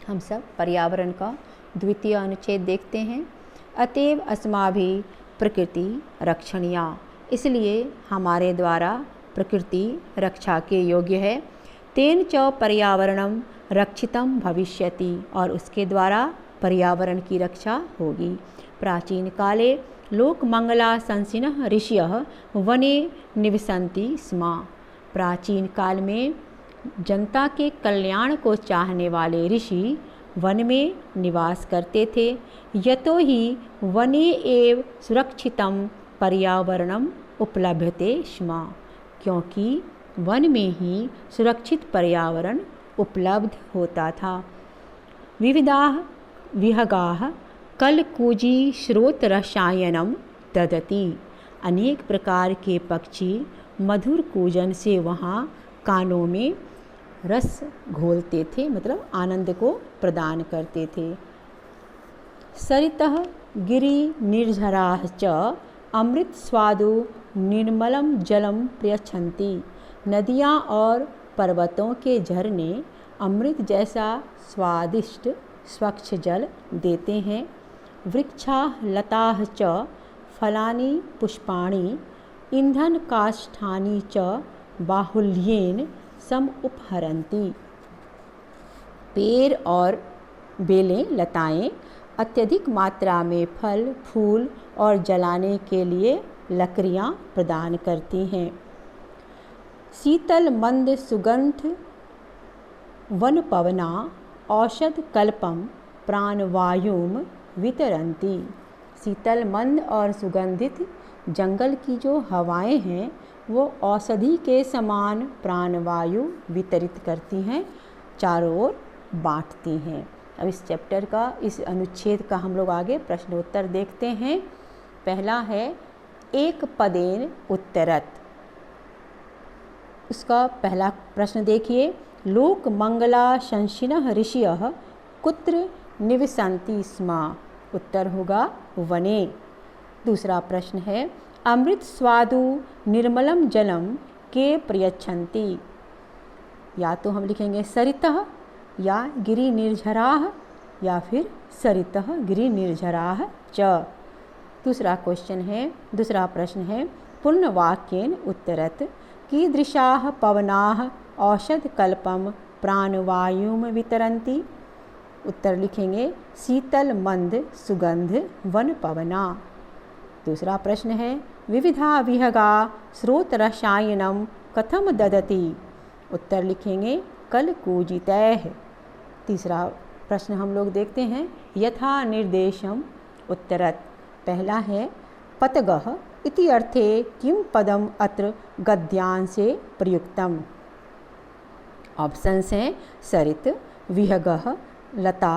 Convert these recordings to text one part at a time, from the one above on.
हम सब पर्यावरण का द्वितीय अनुच्छेद देखते हैं। अतएव अस्माभिः प्रकृति रक्षणीया, इसलिए हमारे द्वारा प्रकृति रक्षा के योग्य है। तेन च पर्यावरणं रक्षितं भविष्यति, और उसके द्वारा पर्यावरण की रक्षा होगी। प्राचीन काले लोकमंगलाशंसिनः ऋषयः वने निवसन्ति स्म। प्राचीन काल में जनता के कल्याण को चाहने वाले ऋषि वन में निवास करते थे। यतो हि वने एव सुरक्षितं पर्यावरणम् उपलभ्यते स्म, क्योंकि वन में ही सुरक्षित पर्यावरण उपलब्ध होता था। विविधाः विहगाः कलकूजी श्रोतरसायनं ददति, अनेक प्रकार के पक्षी मधुर कूजन से वहाँ कानों में रस घोलते थे, मतलब आनंद को प्रदान करते थे। सरितः गिरि निर्झराः च अमृत स्वादु निर्मलम जलम प्रयच्छन्ति, नदियाँ और पर्वतों के झरने अमृत जैसा स्वादिष्ट स्वच्छ जल देते हैं। वृक्षाः लताः च फलानि पुष्पाणि ईंधन काष्ठानि च बाहुल्येन सम उपहरन्ति, पेड़ और बेलें लताएं अत्यधिक मात्रा में फल फूल और जलाने के लिए लकड़ियाँ प्रदान करती हैं। शीतल मंद सुगंध वन पवना औषध कल्पम प्राणवायुम वितरन्ति, शीतल मंद और सुगंधित जंगल की जो हवाएं हैं वो औषधि के समान प्राणवायु वितरित करती हैं, चारों ओर बांटती हैं। अब इस चैप्टर का, इस अनुच्छेद का हम लोग आगे प्रश्नोत्तर देखते हैं। पहला है एक पदेन उत्तरत। उसका पहला प्रश्न देखिए, लोक मंगलाशंसिनः ऋषयः कुत्र निवसन्ति स्म, उत्तर होगा वने। दूसरा प्रश्न है अमृत स्वादु निर्मलम जलम के प्रयच्छन्ति, या तो हम लिखेंगे सरितः या गिरि निर्झराः या फिर सरितः गिरि निर्झराः च। दूसरा प्रश्न है पूर्णवाक्येन उत्तरत कीदृशाः पवनाः औषधकल्पं प्राणवायुं वितरन्ति, उत्तर लिखेंगे शीतल मंद सुगंध वन पवना। दूसरा प्रश्न है विविधा विहगा स्रोत रसायनम कथम ददति, उत्तर लिखेंगे कलकूजितैः। तीसरा प्रश्न हम लोग देखते हैं यथा निर्देशम उत्तरत। पहला है पतगः इति अर्थे किम पदम अत्र गद्यांशे प्रयुक्तम। ऑप्शंस हैं सरित, विहगः, लता,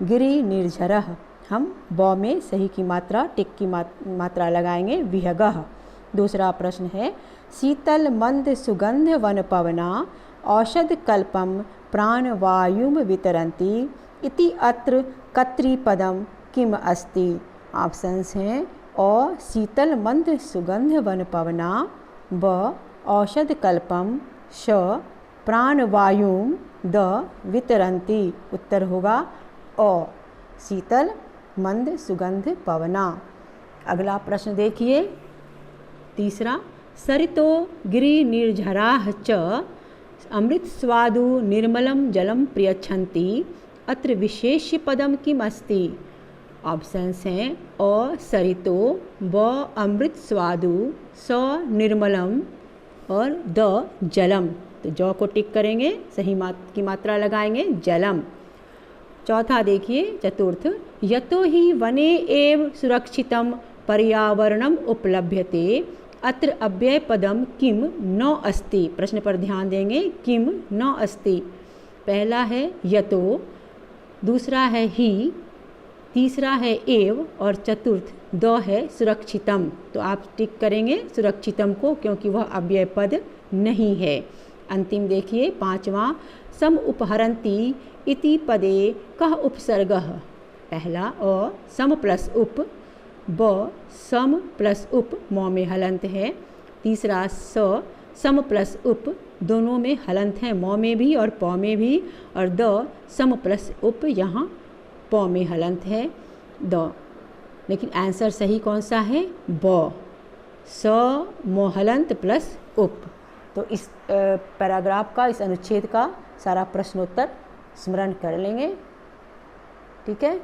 गिरि निर्झरः। हम ब में सही की मात्रा टिक की मात्रा लगाएंगे, विहगः। दूसरा प्रश्न है शीतल मंद सुगंध वन पवना औषध कल्पम प्राणवायुम वितरन्ति इति अत्र कर्तृपदम किम अस्ति। ऑप्शंस हैं अ शीतल मंद सुगंध वन पवना, ब औषध कल्पम, श प्राणवायुम, द वितरन्ति। उत्तर होगा अ शीतल मंद सुगंध पवना। अगला प्रश्न देखिए, तीसरा सरितो गिरि निर्झराः च अमृत स्वादु निर्मलम जलम प्रयच्छन्ति अत्र विशेष्य पदम किम अस्ति। ऑप्शंस हैं अ सरितो, ब अमृत स्वादु, स निर्मलम और द जलम। तो ज को टिक करेंगे, सही की मात्रा लगाएंगे जलम। चौथा देखिए, चतुर्थ यतो हि वने एव सुरक्षितं पर्यावरणम उपलभ्यते अत्र अव्यय पदम किम न अस्ति। प्रश्न पर ध्यान देंगे, किम न अस्ति। पहला है यतो, दूसरा है ही, तीसरा है एव और चतुर्थ द है सुरक्षितम। तो आप टिक करेंगे सुरक्षितम को, क्योंकि वह अव्यय पद नहीं है। अंतिम देखिए, पांचवा सम उपहरन्ति इति पदे कः उपसर्गः। पहला अ सम प्लस उप, ब सम प्लस उप मौ में हलंत है। तीसरा स सम प्लस उप दोनों में हलंत हैं, मौ में भी और पौ में भी, और द सम प्लस उप यहाँ पौ में हलंत है द। लेकिन आंसर सही कौन सा है? ब, स मोहलंत प्लस उप। तो इस पैराग्राफ का, इस अनुच्छेद का सारा प्रश्नोत्तर स्मरण कर लेंगे। ठीक है।